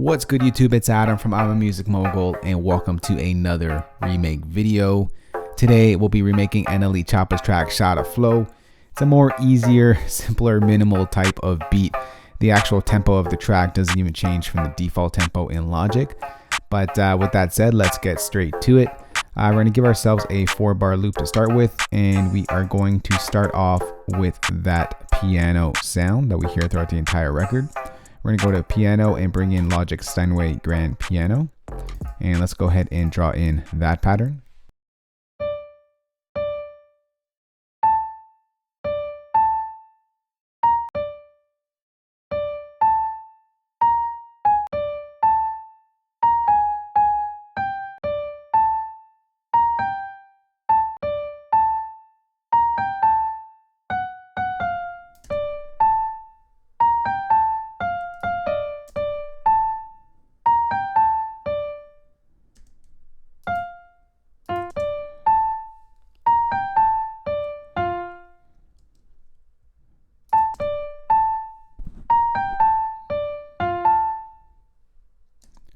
What's good, YouTube? It's Adam from I'm a Music Mogul, and welcome to another remake video. Today we'll be remaking NLE Choppa's track Shotta Flow. It's a more easier, simpler, minimal type of beat. The actual tempo of the track doesn't even change from the default tempo in Logic. But with that said, let's get straight to it. We're going to give ourselves a 4-bar loop to start with, and we are going to start off with that piano sound that we hear throughout the entire record. We're going to go to piano and bring in Logic's Steinway Grand Piano, and let's go ahead and draw in that pattern.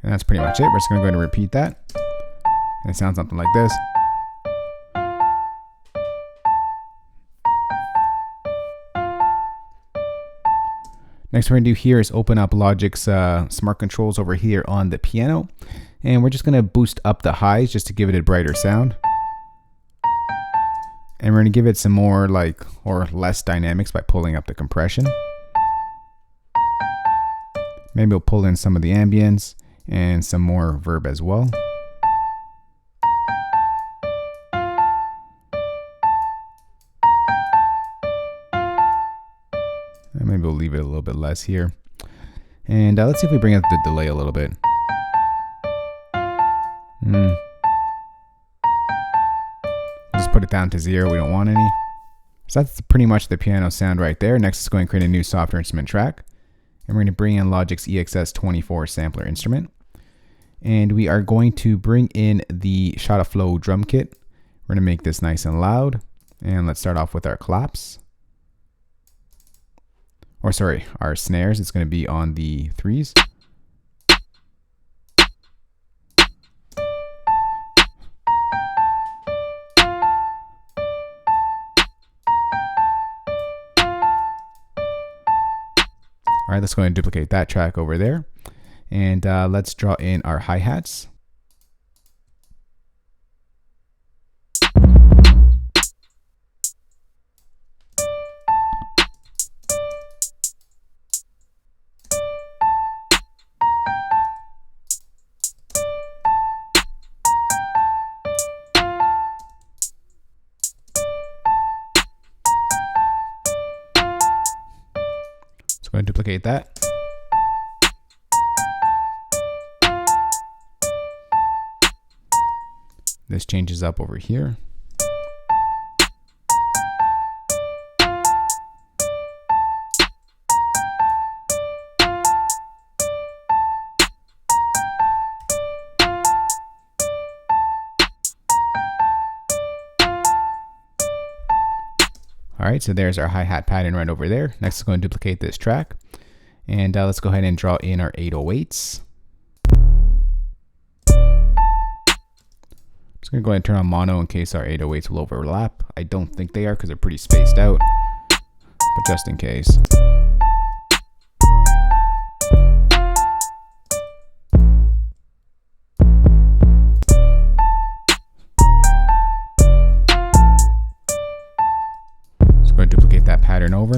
And that's pretty much it. We're just going to go ahead and repeat that. And it sounds something like this. Next we're going to do here is open up Logic's smart controls over here on the piano. And we're just going to boost up the highs just to give it a brighter sound. And we're going to give it some more or less dynamics by pulling up the compression. Maybe we'll pull in some of the ambience and some more verb as well. And maybe we'll leave it a little bit less here. And let's see if we bring up the delay a little bit. Just put it down to 0. We don't want any. So that's pretty much the piano sound right there. Next, let's go and create a new software instrument track. And we're going to bring in Logic's EXS24 sampler instrument. And we are going to bring in the Shotta Flow drum kit. We're going to make this nice and loud. And let's start off with our claps. Or sorry, our snares. It's going to be on the 3s. All right, let's go ahead and duplicate that track over there. And let's draw in our hi-hats. Let's go ahead and duplicate that. This changes up over here. All right, so there's our hi-hat pattern right over there. Next, let's go and duplicate this track. And let's go ahead and draw in our 808s. I'm going to go ahead and turn on mono in case our 808s will overlap. I don't think they are because they're pretty spaced out, but just in case. Let's go ahead and duplicate that pattern over.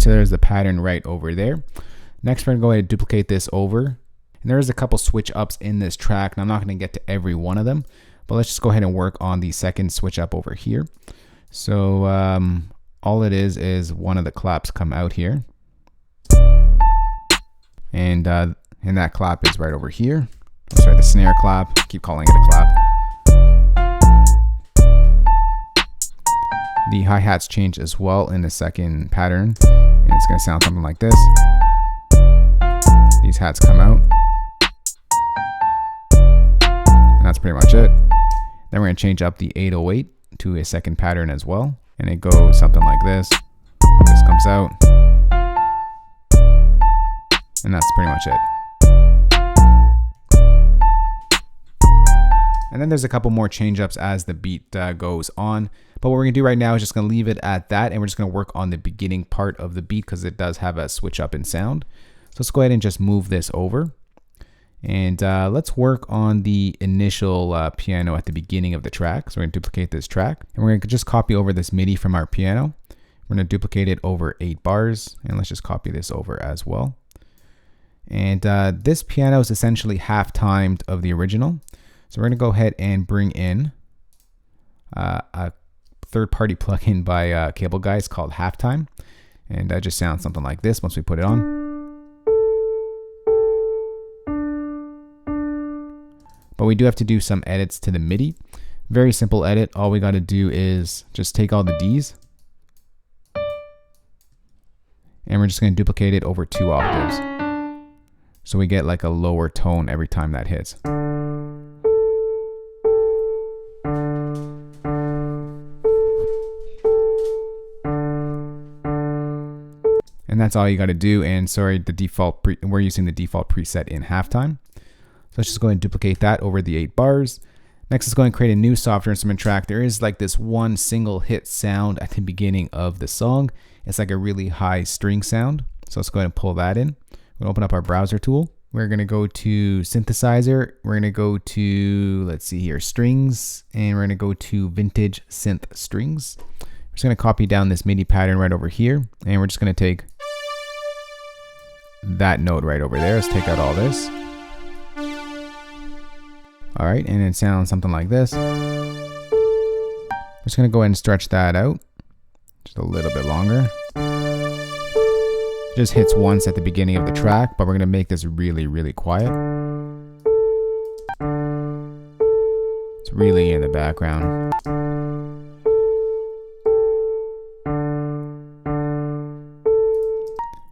So there's the pattern right over there. Next, we're going to go ahead and duplicate this over. And there's a couple switch ups in this track, and I'm not going to get to every one of them, but let's just go ahead and work on the second switch up over here. So all it is one of the claps come out here. And that clap is right over here. Sorry, the snare clap. Keep calling it a clap. The hi-hats change as well in the second pattern, and it's going to sound something like this. hats come out. And that's pretty much it. Then we're going to change up the 808 to a second pattern as well. And it goes something like this. This comes out. And that's pretty much it. And then there's a couple more change ups as the beat goes on. But what we're going to do right now is just going to leave it at that. And we're just going to work on the beginning part of the beat because it does have a switch up in sound. So let's go ahead and just move this over. And let's work on the initial piano at the beginning of the track. So we're going to duplicate this track. And we're going to just copy over this MIDI from our piano. We're going to duplicate it over 8 bars. And let's just copy this over as well. And this piano is essentially half timed of the original. So we're going to go ahead and bring in a third-party plugin by Cable Guys called Halftime. And that just sounds something like this once we put it on. But we do have to do some edits to the MIDI. Very simple edit. All we got to do is just take all the Ds. And we're just going to duplicate it over 2 octaves. So we get like a lower tone every time that hits. And that's all you got to do. And sorry, we're using the default preset in Halftime. So let's just go ahead and duplicate that over the 8 bars. Next, let's go ahead and create a new software instrument track. There is like this one single hit sound at the beginning of the song. It's like a really high string sound. So let's go ahead and pull that in. We're gonna open up our browser tool. We're gonna go to synthesizer. We're gonna go to, let's see here, strings. And we're gonna go to vintage synth strings. We're just gonna copy down this MIDI pattern right over here. And we're just gonna take that note right over there. Let's take out all this. All right, and it sounds something like this. We're just gonna go ahead and stretch that out just a little bit longer. It just hits once at the beginning of the track, but we're gonna make this really, really quiet. It's really in the background.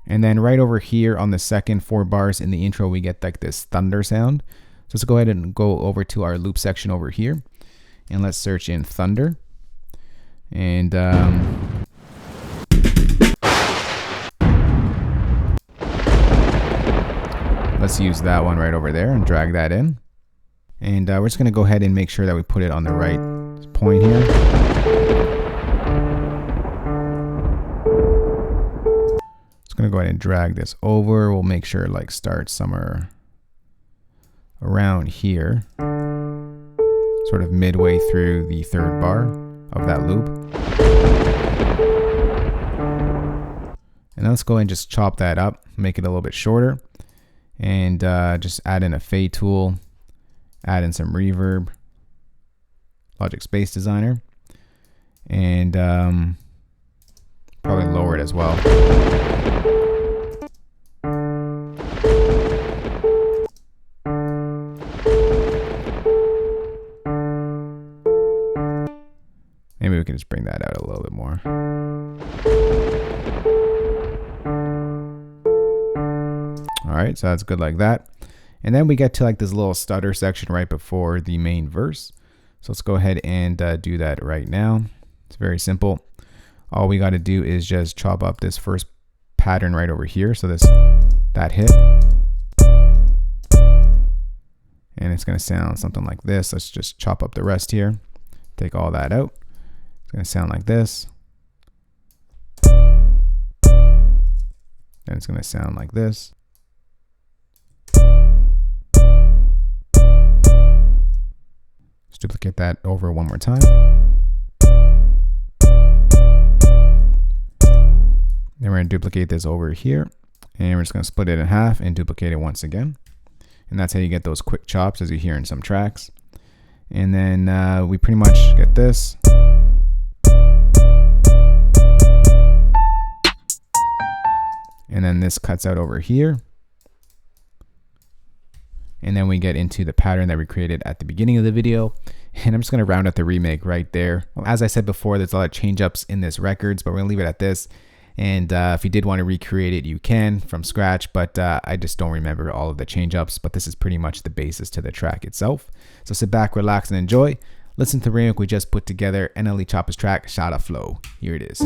And then right over here on the second 4 bars in the intro, we get like this thunder sound. So let's go ahead and go over to our loop section over here. And let's search in thunder. And let's use that one right over there and drag that in. And we're just going to go ahead and make sure that we put it on the right point here. Gonna go ahead and drag this over. We'll make sure it like starts somewhere around here, sort of midway through the 3rd bar of that loop. And let's go ahead and just chop that up, make it a little bit shorter, and just add in a fade tool, add in some reverb, Logic Space Designer, and probably lower it as well. Maybe we can just bring that out a little bit more. All right, so that's good like that. And then we get to like this little stutter section right before the main verse. So let's go ahead and do that right now. It's very simple. All we got to do is just chop up this first pattern right over here. So that hit. And it's going to sound something like this. Let's just chop up the rest here. Take all that out. It's going to sound like this. Then it's going to sound like this. Let's duplicate that over one more time. Then we're going to duplicate this over here. And we're just going to split it in half and duplicate it once again. And that's how you get those quick chops as you hear in some tracks. And then we pretty much get this. And then this cuts out over here. And then we get into the pattern that we created at the beginning of the video. And I'm just going to round out the remake right there. As I said before, there's a lot of change ups in this records, but we're going to leave it at this. And if you did want to recreate it, you can from scratch, but I just don't remember all of the change ups. But this is pretty much the basis to the track itself. So sit back, relax, and enjoy. Listen to the remake we just put together, NLE Choppa's track, Shotta Flow. Here it is.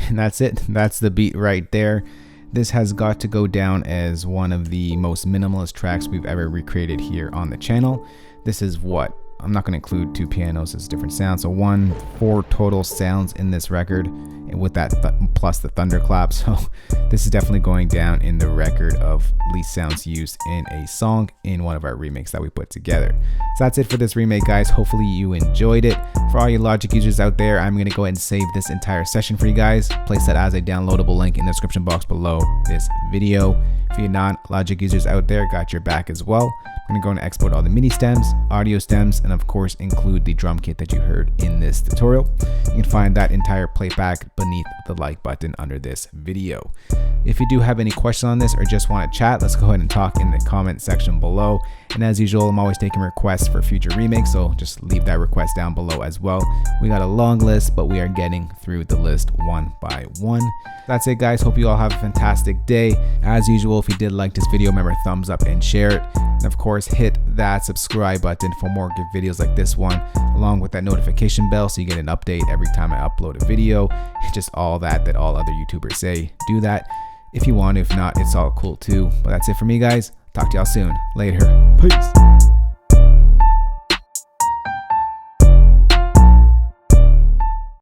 And that's it. That's the beat right there. This has got to go down as one of the most minimalist tracks we've ever recreated here on the channel. This is what? I'm not going to include 2 pianos as different sounds. So 4 total sounds in this record, and with that plus the thunderclap. So this is definitely going down in the record of least sounds used in a song in one of our remakes that we put together. So that's it for this remake, guys. Hopefully you enjoyed it. For all you Logic users out there, I'm going to go ahead and save this entire session for you guys. Place that as a downloadable link in the description box below this video. If you're non-Logic users out there, got your back as well. I'm going to go and export all the MIDI stems, audio stems, and of course include the drum kit that you heard in this tutorial. You can find that entire playback beneath the like button under this video. If you do have any questions on this or just want to chat, let's go ahead and talk in the comment section below. And as usual, I'm always taking requests for future remakes, so just leave that request down below as well. We got a long list, but we are getting through the list one by one. That's it, guys. Hope you all have a fantastic day. As usual, if you did like this video, remember thumbs up and share it. And of course, hit that subscribe button for more good videos like this one, along with that notification bell so you get an update every time I upload a video. Just all that all other YouTubers say. Do that if you want. If not, it's all cool too. But that's it for me, guys. Talk to y'all soon. Later. Peace.